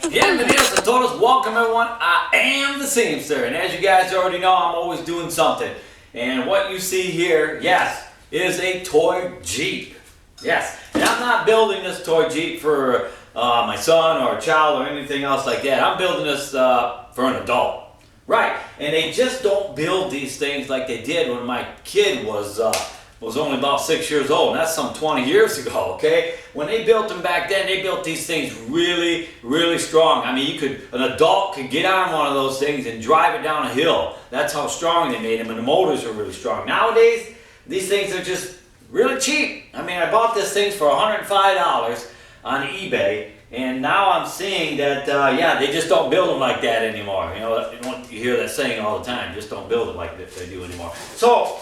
Bienvenidos a todos, welcome everyone. I am the Seamster, and as you guys already know, I'm always doing something. And what you see here, yes, is a toy Jeep. Yes, and I'm not building this toy Jeep for my son or a child or anything else like that. I'm building this for an adult. Right, and they just don't build these things like they did when my kid was only about 6 years old, and that's some 20 years ago, okay? When they built them back then, they built these things really, really strong. I mean, an adult could get on one of those things and drive it down a hill. That's how strong they made them, and the motors are really strong. Nowadays, these things are just really cheap. I mean, I bought this thing for $105 on eBay, and now I'm seeing that, yeah, they just don't build them like that anymore. You know, you hear that saying all the time, just don't build it like they do anymore. So,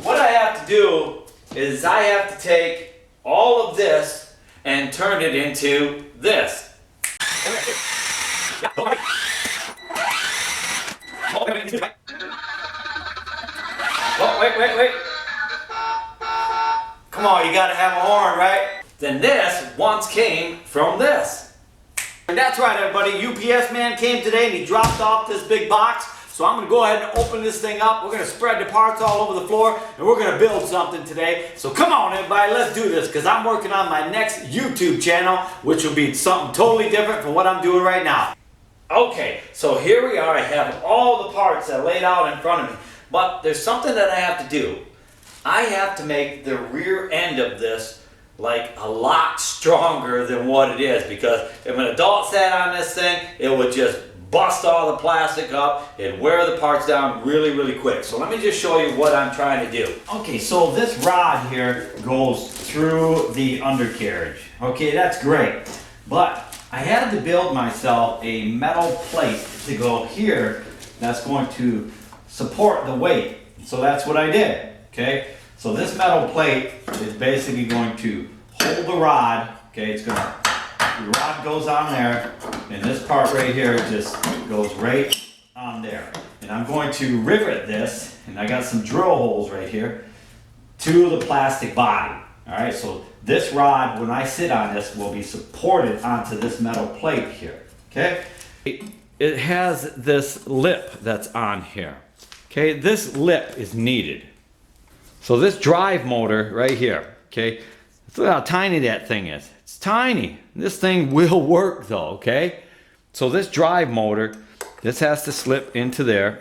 what I have to do is I have to take all of this and turn it into this. Oh, wait. Come on, you gotta have a horn, right? Then this once came from this. And that's right, everybody. UPS man came today and he dropped off this big box. So I'm gonna go ahead and open this thing up. We're gonna spread the parts all over the floor and we're gonna build something today. So come on, everybody, let's do this, because I'm working on my next YouTube channel, which will be something totally different from what I'm doing right now. Okay, so here we are. I have all the parts that are laid out in front of me, but there's something that I have to do. I have to make the rear end of this like a lot stronger than what it is, because if an adult sat on this thing, it would just bust all the plastic up and wear the parts down really, really quick. So let me just show you what I'm trying to do. Okay, so this rod here goes through the undercarriage. Okay, that's great. But I had to build myself a metal plate to go here that's going to support the weight. So that's what I did, okay? So this metal plate is basically going to hold the rod, okay? The rod goes on there, and this part right here just goes right on there. And I'm going to rivet this, and I got some drill holes right here, to the plastic body. Alright, so this rod, when I sit on this, will be supported onto this metal plate here. Okay? It has this lip that's on here. Okay, this lip is needed. So this drive motor right here, okay, look how tiny that thing is. It's tiny. This thing will work though, okay? So this drive motor, this has to slip into there.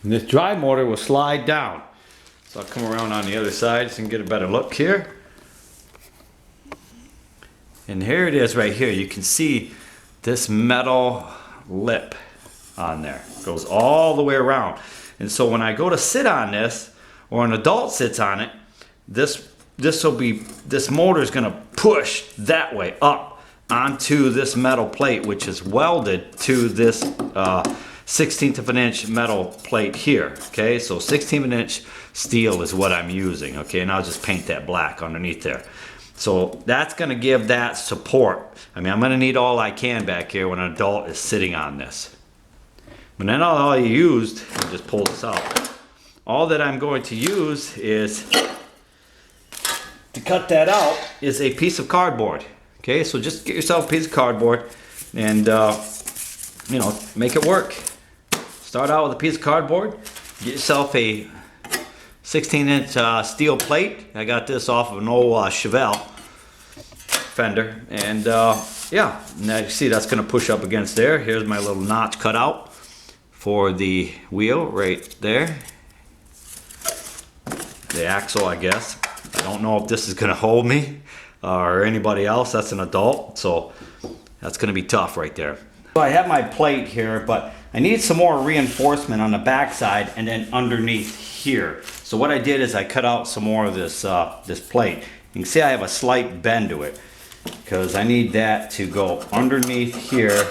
And this drive motor will slide down. So I'll come around on the other side so you can get a better look here. And here it is right here. You can see this metal lip on there. It goes all the way around. And so when I go to sit on this, or an adult sits on it, this motor is going to push that way up onto this metal plate, which is welded to this 1/16 of an inch metal plate here. Okay, so 1/16 of an inch steel is what I'm using. Okay, and I'll just paint that black underneath there. So that's going to give that support. I mean, I'm going to need all I can back here when an adult is sitting on this. But then all you used, I'll just pull this out. All that I'm going to use is, to cut that out, is a piece of cardboard. Okay, so just get yourself a piece of cardboard and, you know, make it work. Start out with a piece of cardboard, get yourself a 16-inch steel plate. I got this off of an old Chevelle fender, and yeah, now you see that's going to push up against there. Here's my little notch cut out for the wheel right there. The axle, I guess. I don't know if this is going to hold me or anybody else. That's an adult, so that's going to be tough right there. So I have my plate here, but I need some more reinforcement on the back side and then underneath here. So what I did is I cut out some more of this this plate. You can see I have a slight bend to it because I need that to go underneath here,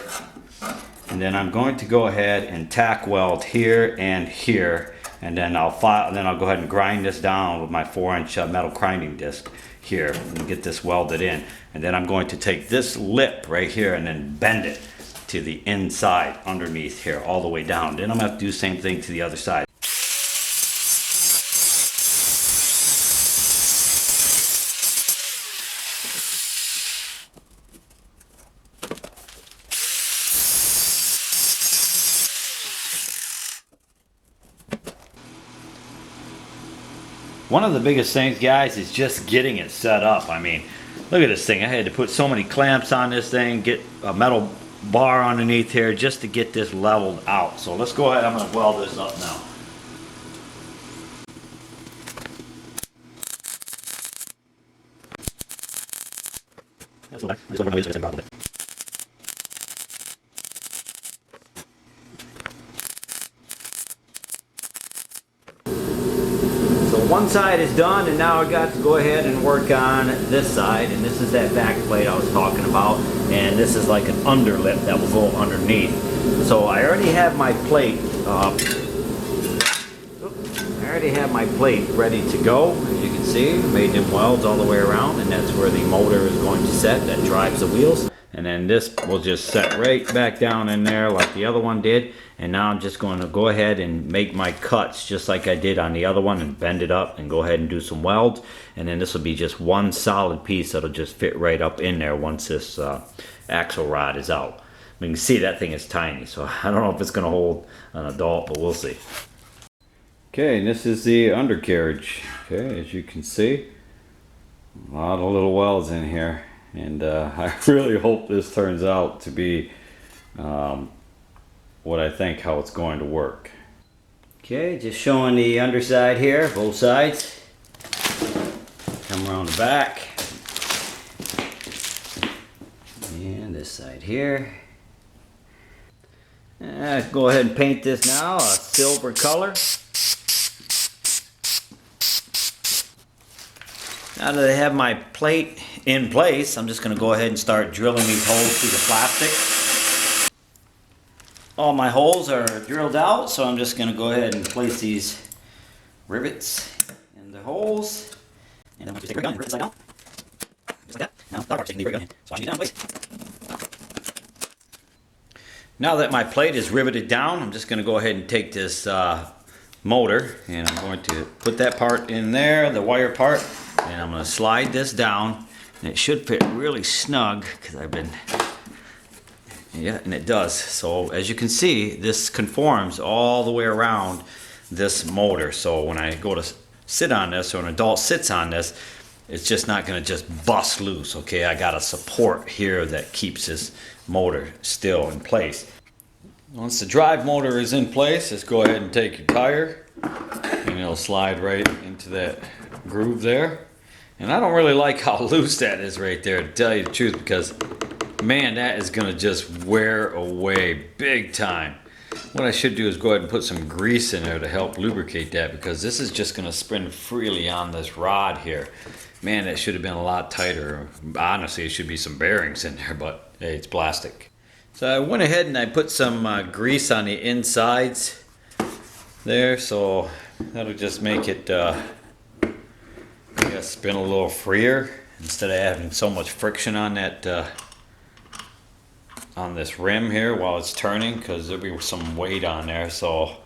and then I'm going to go ahead and tack weld here and here, and then I'll go ahead and grind this down with my 4-inch metal grinding disc here and get this welded in. And then I'm going to take this lip right here and then bend it to the inside underneath here all the way down. Then I'm gonna have to do the same thing to the other side. One of the biggest things, guys, is just getting it set up. I mean, look at this thing. I had to put so many clamps on this thing, get a metal bar underneath here just to get this leveled out. So let's go ahead. I'm going to weld this up now. One side is done, and now I got to go ahead and work on this side, and this is that back plate I was talking about, and this is like an underlip that will go underneath. So I already have my plate ready to go. As you can see, made them welds all the way around, and that's where the motor is going to set that drives the wheels. And then this will just set right back down in there like the other one did. And now I'm just going to go ahead and make my cuts just like I did on the other one and bend it up and go ahead and do some welds. And then this will be just one solid piece that'll just fit right up in there once this axle rod is out. You can see that thing is tiny, so I don't know if it's going to hold an adult, but we'll see. Okay, and this is the undercarriage. Okay, as you can see, a lot of little welds in here. And I really hope this turns out to be what I think how it's going to work. Okay, just showing the underside here, both sides. Come around the back. And this side here. Go ahead and paint this now, a silver color. Now that I have my plate in place, I'm just going to go ahead and start drilling these holes through the plastic. All my holes are drilled out, so I'm just going to go ahead and place these rivets in the holes. And I'm going to take a gun and rip it down. Just like that. Now, that part's taking the gun in. So I need it down, please. Now that my plate is riveted down, I'm just going to go ahead and take this motor, and I'm going to put that part in there, the wire part. And I'm going to slide this down, and it should fit really snug because I've been, yeah, and it does. So as you can see, this conforms all the way around this motor. So when I go to sit on this, or an adult sits on this, it's just not going to just bust loose. Okay, I got a support here that keeps this motor still in place. Once the drive motor is in place, just go ahead and take your tire, and it'll slide right into that groove there. And I don't really like how loose that is right there, to tell you the truth, because man, that is gonna just wear away big time. What I should do is go ahead and put some grease in there to help lubricate that, because this is just gonna spin freely on this rod here. Man, that should have been a lot tighter. Honestly, it should be some bearings in there, but hey, it's plastic. So I went ahead and I put some grease on the insides there, so that'll just make it spin a little freer instead of having so much friction on that on this rim here while it's turning, because there'll be some weight on there. So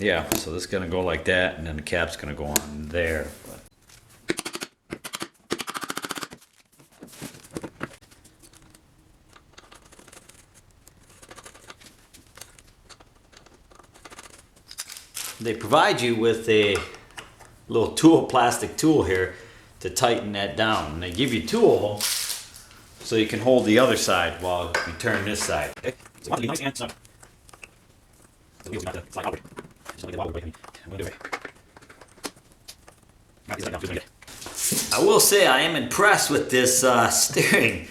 yeah, so this is gonna go like that, and then the cap's gonna go on there. They provide you with a little tool, plastic tool here to tighten that down. And they give you two of them so you can hold the other side while you turn this side. Okay? So nice and snug. The wheel's not to slide outward. Just want to get the wobble away. I'm going to do it. I will say I am impressed with this steering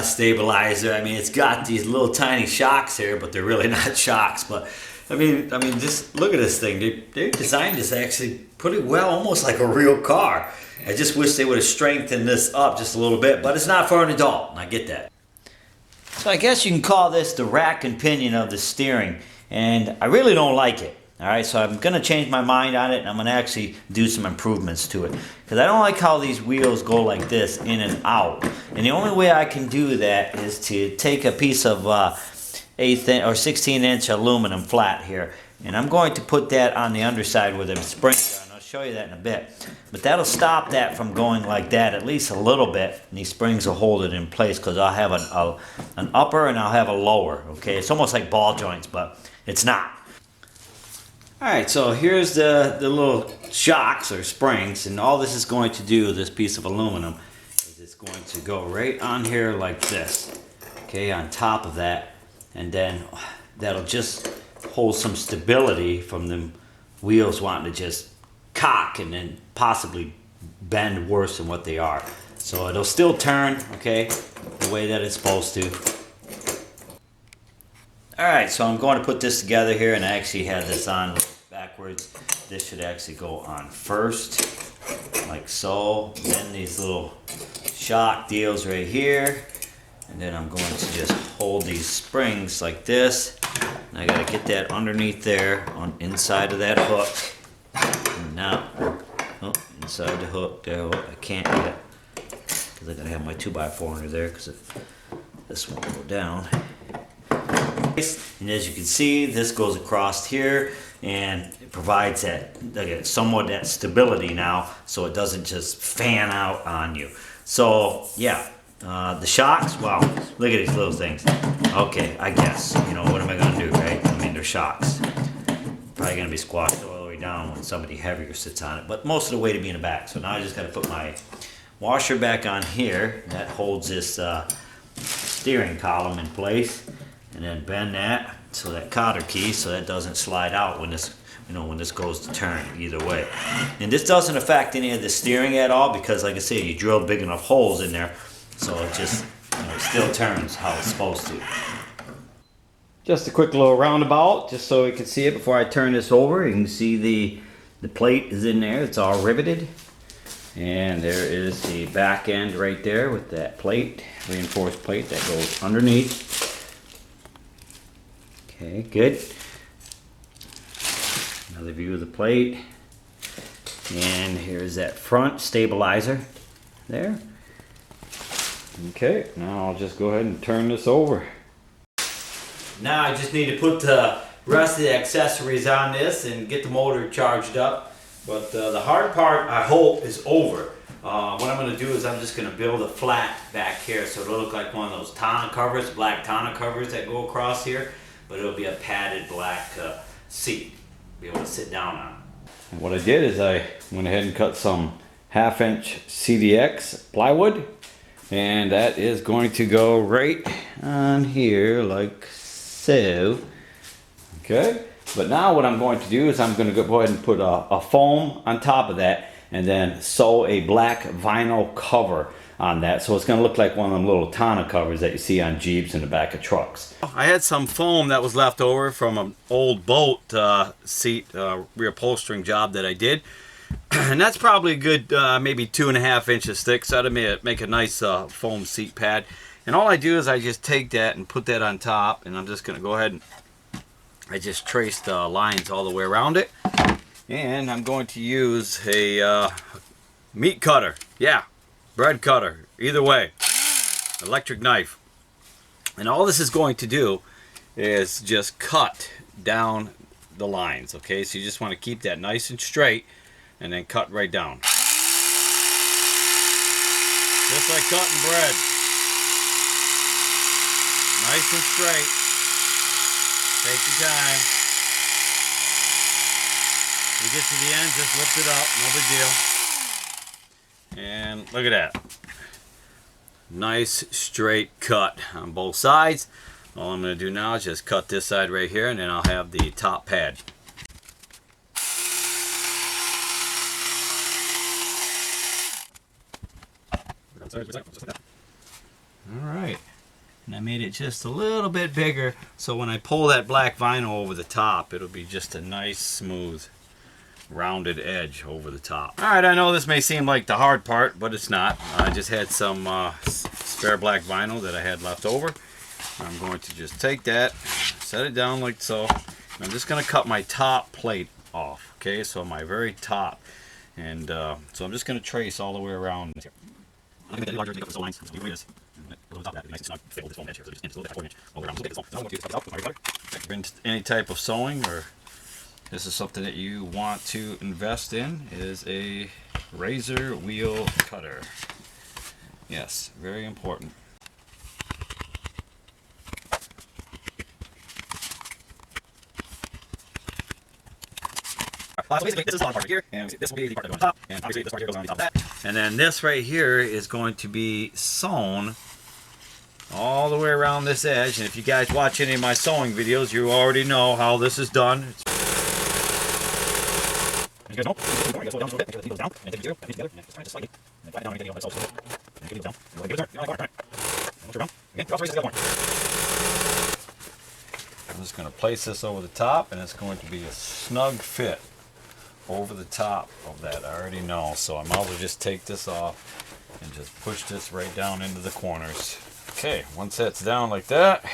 stabilizer. I mean, it's got these little tiny shocks here, but they're really not shocks. But I mean, just look at this thing. They designed this actually pretty well, almost like a real car. I just wish they would have strengthened this up just a little bit, but it's not for an adult, and I get that. So I guess you can call this the rack and pinion of the steering, and I really don't like it. Alright, so I'm going to change my mind on it, and I'm going to actually do some improvements to it. Because I don't like how these wheels go like this, in and out. And the only way I can do that is to take a piece of 8 or 16 inch aluminum flat here. And I'm going to put that on the underside where the springs are. And I'll show you that in a bit. But that'll stop that from going like that at least a little bit. And these springs will hold it in place, because I'll have an upper and I'll have a lower. Okay, it's almost like ball joints, but it's not. Alright, so here's the little shocks or springs, and all this is going to do, this piece of aluminum, is it's going to go right on here like this, okay, on top of that, and then that'll just hold some stability from the wheels wanting to just cock and then possibly bend worse than what they are. So it'll still turn, okay, the way that it's supposed to. Alright, so I'm going to put this together here, and I actually had this on backwards. This should actually go on first, like so. Then these little shock deals right here. And then I'm going to just hold these springs like this. And I got to get that underneath there, on inside of that hook. And now, oh, inside the hook there. Oh, I can't yet, because I got to have my 2x4 under there, because this won't go down. And as you can see, this goes across here, and it provides that somewhat that stability now, so it doesn't just fan out on you. So yeah, the shocks, wow, look at these little things. Okay, I guess, you know, what am I gonna do, right? I mean, they're shocks. Probably gonna be squashed all the way down when somebody heavier sits on it, but most of the weight will be in the back. So now I just gotta put my washer back on here. That holds this steering column in place. And then bend that, so that cotter key, so that doesn't slide out when this, you know, when this goes to turn either way. And this doesn't affect any of the steering at all, because like I say, you drilled big enough holes in there, so it just, you know, still turns how it's supposed to. Just a quick little roundabout, just so you can see it before I turn this over. You can see the plate is in there, it's all riveted. And there is the back end right there with that plate, reinforced plate that goes underneath. Okay, good. Another view of the plate. And here's that front stabilizer there. Okay, now I'll just go ahead and turn this over. Now I just need to put the rest of the accessories on this and get the motor charged up. But the hard part, I hope, is over. What I'm going to do is I'm just going to build a flat back here, so it'll look like one of those tonneau covers, black tonneau covers that go across here. But it'll be a padded black seat, be able to sit down on. And what I did is I went ahead and cut some 1/2 inch CDX plywood, and that is going to go right on here like so. Okay, but now what I'm going to do is I'm going to go ahead and put a foam on top of that, and then sew a black vinyl cover on that, so it's going to look like one of them little tonneau covers that you see on Jeeps in the back of trucks. I had some foam that was left over from an old boat seat reupholstering job that I did, and that's probably a good maybe 2.5 inches thick, so that'd make a nice foam seat pad. And all I do is I just take that and put that on top, and I'm just going to go ahead and I just traced lines all the way around it, and I'm going to use a meat cutter. Yeah, bread cutter, either way, electric knife. And all this is going to do is just cut down the lines, okay? So you just want to keep that nice and straight, and then cut right down. Just like cutting bread. Nice and straight. Take your time. You get to the end, just lift it up, no big deal. And look at that. Nice straight cut on both sides. All I'm going to do now is just cut this side right here, and then I'll have the top pad. Alright. And I made it just a little bit bigger, so when I pull that black vinyl over the top, it'll be just a nice, smooth, rounded edge over the top. Alright, I know this may seem like the hard part, but it's not. I just had some spare black vinyl that I had left over. I'm going to just take that, set it down like so, I'm just going to cut my top plate off, okay, so my very top, and so I'm just going to trace all the way around. I'm going to larger, take up the sew lines. So you this. Any type of sewing, or this is something that you want to invest in, is a razor wheel cutter. Yes, very important. So basically, this is the bottom part right here, and this will be the part that goes on top, and obviously this part here goes on top of that. And then this right here is going to be sewn all the way around this edge. And if you guys watch any of my sewing videos, you already know how this is done. You guys know, you guys down a little bit, make sure the needle down, and take the material, that needs together, and just try to slightly, and then flat it down, and get the needle down, and give it down. You want to give it a turn, like that, and once you're done, again, cross races the other one. I'm just going to place this over the top, and it's going to be a snug fit over the top of that. I already know, so I might as well just take this off and just push this right down into the corners. Okay, once that's down like that,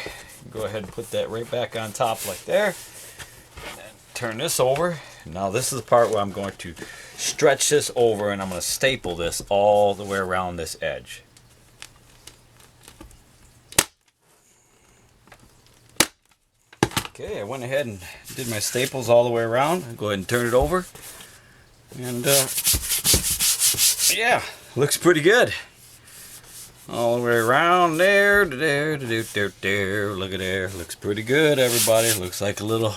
go ahead and put that right back on top like there, and then turn this over. Now this is the part where I'm going to stretch this over, and I'm going to staple this all the way around this edge. Okay, I went ahead and did my staples all the way around. I'll go ahead and turn it over. And yeah, looks pretty good. All the way around there, there. Look at there. Looks pretty good, everybody. Looks like a little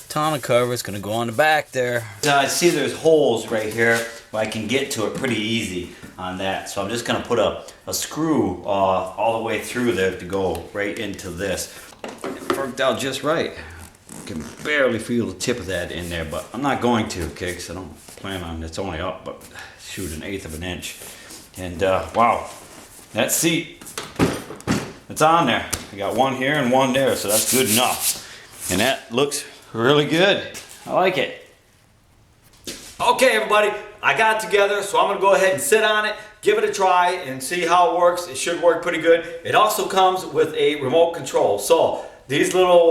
tonneau cover. It's going to go on the back there. I see there's holes right here where I can get to it pretty easy on that. So I'm just going to put a screw all the way through there to go right into this. It worked out just right. I can barely feel the tip of that in there, but I'm not going to, okay, because I don't plan on, it's only up, but shoot, 1/8 of an inch. And wow, that seat, it's on there. I got one here and one there, so that's good enough. And that looks really good. I like it. Okay, everybody, I got it together, so I'm going to go ahead and sit on it, give it a try, and see how it works. It should work pretty good. It also comes with a remote control. So these little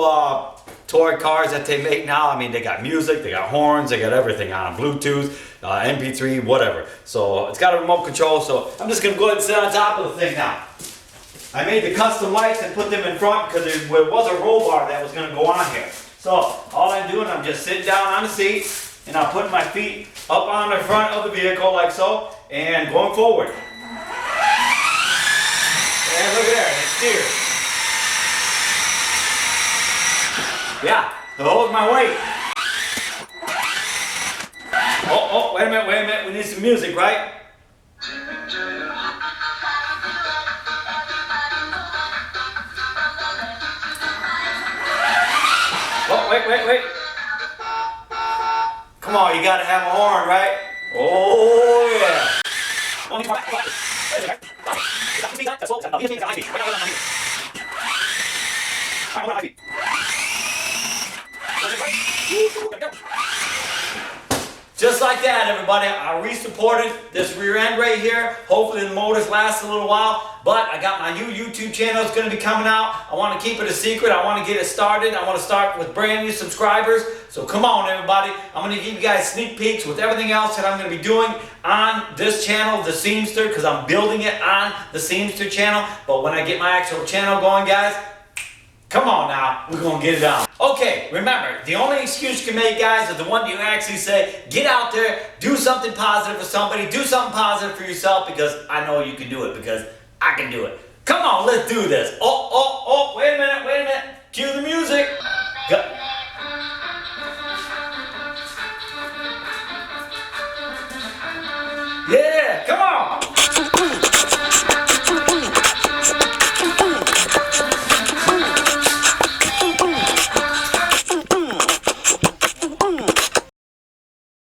toy cars that they make now, I mean, they got music, they got horns, they got everything on them, Bluetooth, MP3, whatever. So it's got a remote control, so I'm just going to go ahead and sit on top of the thing now. I made the custom lights and put them in front because there was a roll bar that was going to go on here. So all I'm doing, I'm just sitting down on the seat, and I'm putting my feet up on the front of the vehicle like so, and going forward. And look at there, it steers. Yeah, so hold my weight. Oh, wait a minute, we need some music, right? Oh, wait. Come on, you gotta have a horn, right? Oh, yeah. Just like that, everybody, I re-supported this rear end right here. Hopefully the motors last a little while, but I got my new YouTube channel. It's going to be coming out. I want to keep it a secret. I want to get it started. I want to start with brand new subscribers. So come on, everybody. I'm going to give you guys sneak peeks with everything else that I'm going to be doing on this channel, the Seamster, because I'm building it on the Seamster channel. But when I get my actual channel going, guys, come on now, we're going to get it on. Okay, remember, the only excuse you can make, guys, is the one you actually say, get out there, do something positive for somebody, do something positive for yourself, because I know you can do it, because I can do it. Come on, let's do this. Oh, wait a minute. Cue the music. Go. Yeah, come on.